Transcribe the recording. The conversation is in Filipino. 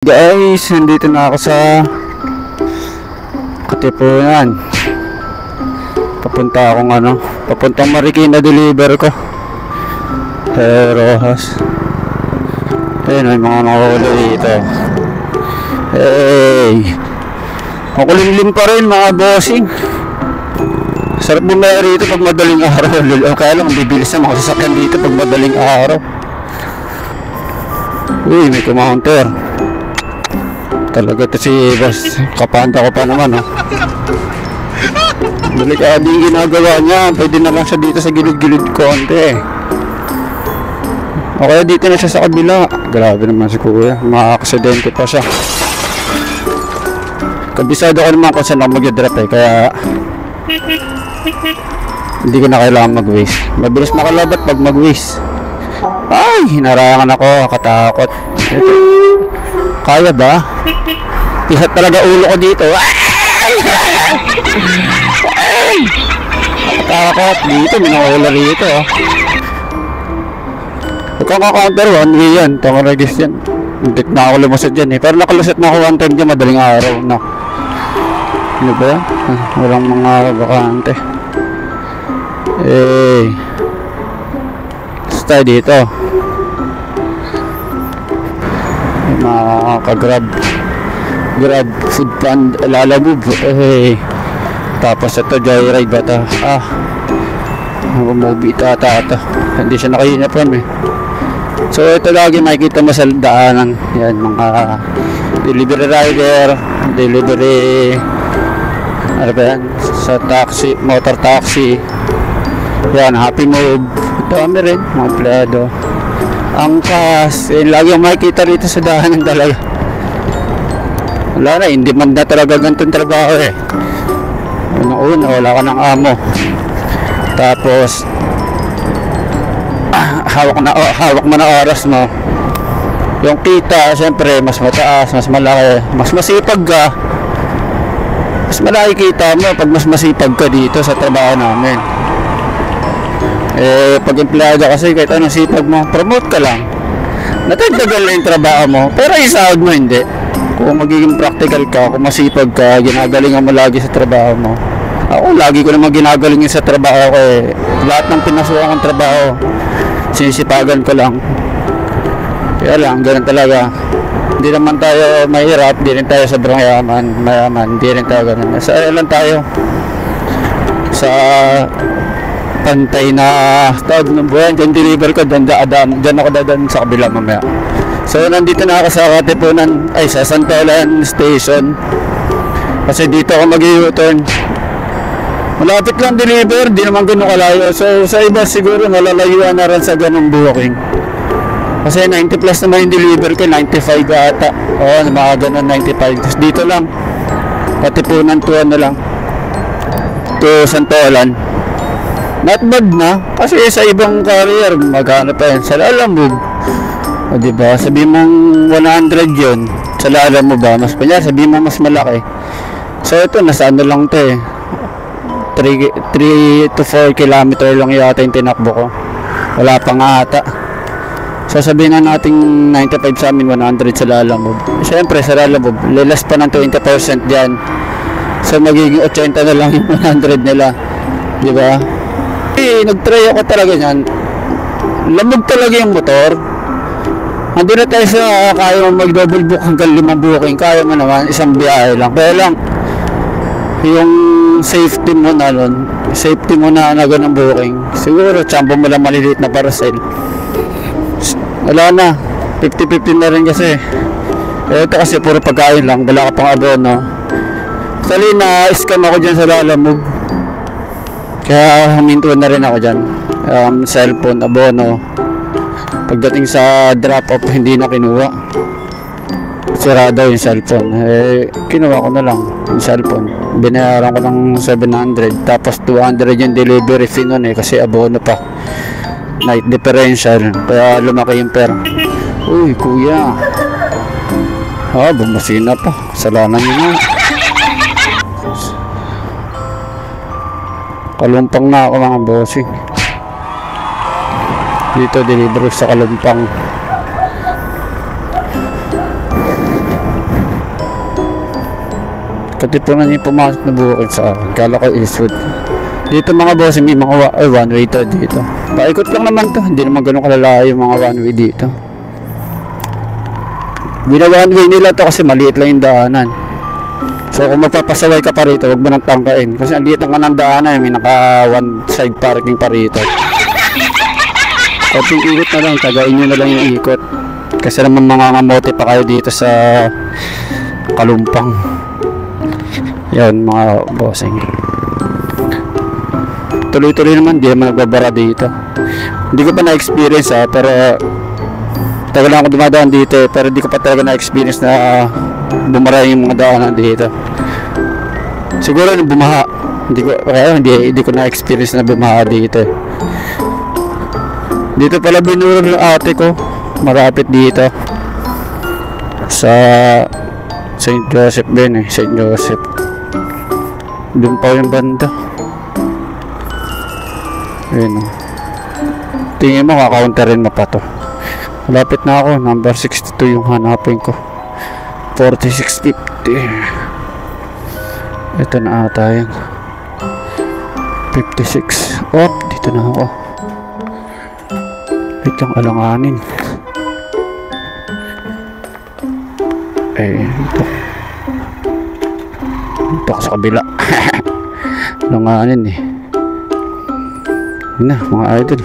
Guys, nandito na ako sa Katipunan. Papuntang Marikina deliver ko. Rojas. Ayun, may mga nakawala dito. Hey! Makulimlim pa rin mga bossing. Sarap bumaya rito pag madaling araw. Kaya lang, bibilis na mga sasakyan dito pag madaling araw. Uy, may kumounter. Talaga ito si boss. Kapanta ko pa naman, ha. Delikado yung ginagawa niya. Pwede na lang siya dito sa gilid-gilid konti. O kaya dito na siya sa kabila. Grabe naman si kuya. Maka-aksidente pa siya. Kabisado ko naman kung saan ako mag-drop eh. Kaya hindi ko na kailangan mag-waste. Mabilis makalabat pag mag-waste. Ay, hinarangan ako. Katakot. Kaya ba? Pihat talaga ulo ko dito. Katakot. Dito, minawala rito. Pagkaka-counter, one way yan. Tamaragis yan. Hindi na ako lumusot dyan eh. Pero nakalusot na ako one time dyan madaling araw. No. Ano ba yan? Walang mga bakante. Eh. Stay dito. Makaka-grab food pan Lalamove eh. Tapos ito joyride ba ito? Movie ito. Hindi siya naka-uniform eh. So ito lagi makikita mo sa daanan. Yan mga delivery rider, delivery ano ba yan? Sa taxi, motor taxi. Yan, Happy Move. Dami rin mga empleyado. Angkas, lagi ang makikita rito sa daanan talaga. Wala na, hindi man na talaga ganitong trabaho eh. Una, wala ka ng amo. Tapos hawak mo na oras mo. Yung kita, siyempre, mas mataas, mas malaki. Mas masipag ka. Mas malaki kita mo pag mas masipag ka dito sa trabaho namin. Pag empleyado kasi kahit anong sipag mo, promote ka lang. Natagdagan lang yung trabaho mo, pero isahod mo hindi. Kung magiging practical ka, kung masipag ka, ginagalingan mo lagi sa trabaho mo. Ako, lagi ko naman ginagaling sa trabaho ko eh. Lahat ng pinasukan kong trabaho, sinisipagan ko lang. Kaya lang, ganun talaga. Hindi naman tayo mahirap, hindi rin tayo sobrang mayaman, hindi rin tayo ganun. Sa lang tayo. Sa pantay na tawag ng buwan, dyan deliver ko, dyan ako dadan sa kabila mamaya. So nandito na ako sa Katipunan, sa Santolan Station. Kasi dito ako mag-u-turn. Malapit lang deliver, di naman ganun kalayo. So sa iba siguro malalayuan na rin sa ganung booking. Kasi 90 plus naman yung deliver ko, 95 ata. Oo, mga ganun 95. Tapos dito lang, Katipunan to ano lang, to Santolan. Not bad na, kasi sa ibang carrier magkano pa yan, sa Lalamove. O diba, sabi mong 100 yun, sa Lalamove ba, mas pa niya, sabi mo mas malaki. So ito, nasa ano lang to eh, 3 to 4 kilometer lang yata yung tinakbo ko. Wala pa nga ata. So sabihin na natin 95 sa amin, 100 sa Lalamove. Siyempre sa Lalamove, lilas pa ng 20% dyan. So magiging 80 na lang yung 100 nila. Diba? Nag-try ako talaga yan. Lamog talaga yung motor. Hindi na tayo sa kaya mo mag-double book hanggang 5 booking. Kaya mo naman, isang biyahe lang. Kaya lang, yung safety mo na nun, safety mo na ganang booking. Siguro, tsambo mo lang maliliit na parcel. Wala na. 50-50 na rin kasi. Ito kasi puro pagkain lang. Wala ka pang abono. Actually, na-scam ako dyan sa Lalamove. Kaya humintuan na rin ako dyan. Cellphone, abono. Pagdating sa drop-off, hindi na kinuha. Sira daw yung cellphone. Kinuha ko na lang yung cellphone. Binayaran ko ng 700. Tapos 200 yung delivery fee nun kasi abono pa. Night differential. Kaya lumaki yung pera. Uy, kuya. Bumasina pa. Salanan nyo nga. Kalumpang na ako mga bossing. Dito deliver sa Kalumpang. Katipunan niya yung pumasok na bukid sa akin. Kala ko Eastwood. Dito mga boss, may mga one way to dito. Paikot lang naman to. Hindi naman ganun kalala yung mga one way dito. One way nila to kasi maliit lang yung daanan. So kung magpapasaway ka pa rito, huwag mo nang tangkain. Kasi ang liit ng kanang daanan, may naka one side parking pa rito. Konting ikot na lang, tagain nyo na lang yung ikot. Kasi naman mga ngamote pa kayo dito sa Kalumpang. Yan mga bossing. Tuloy-tuloy naman, di naman nagbabara dito. Hindi ko pa na-experience pero tagal lang ako dumadaan dito pero di ko pa talaga na-experience na bumara yung mga daanan dito. Siguro nung bumaha, hindi ko na-experience na bumaha dito. Dito pala binuro ng ate ko, marapit dito sa St. Joseph din St. Joseph. Doon pa yung banda. Ayun o. Tingin mo kakaunterin mo pa to. Malapit na ako, number 62 yung hanapin ko. 4650. Ito na ata yung 56. Oh, dito na ako. Wait lang, alanganin. Ito. Ito ako sa kabila. Alanganin Yun na mga idol.